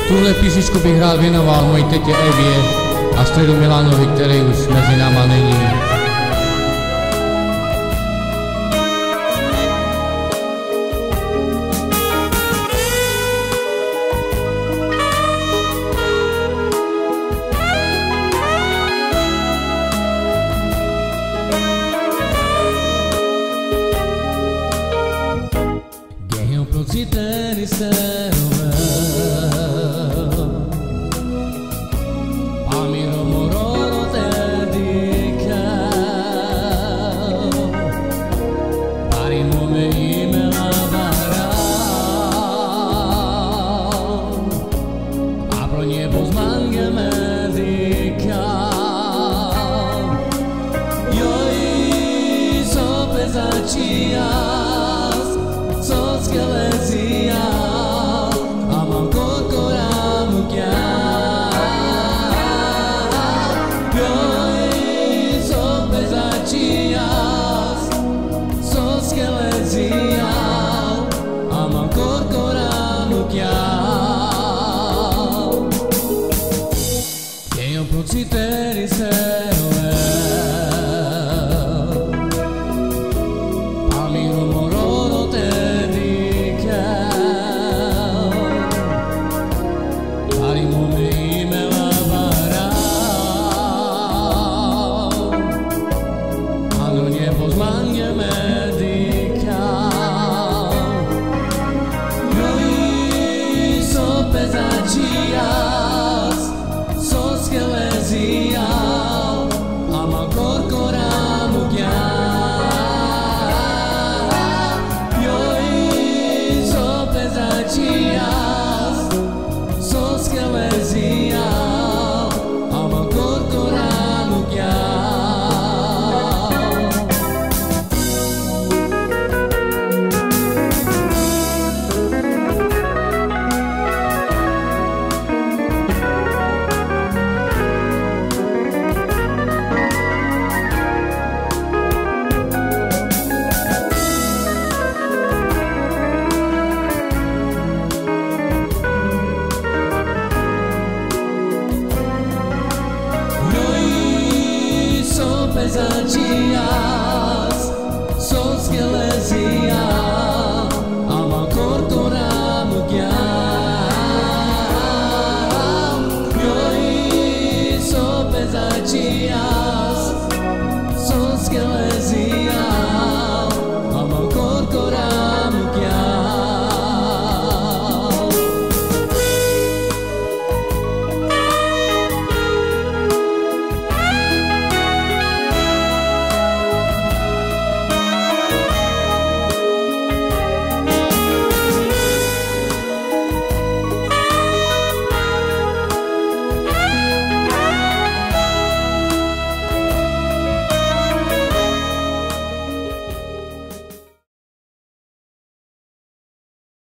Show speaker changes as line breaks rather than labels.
Tuhle písničku bych rád věnoval mojí tetě Evě a středu Milanovi, který už mezi náma není. Te serve a mi romoro te dedica pari nome ime la dará a pro niebo zmange medica io so pesacias so skelezia Si te riserve a mi rumoro te dica pari nome ime la dará a no niebo zmange medica io so pesacias so skelezia ama corcora mugia io so pesacias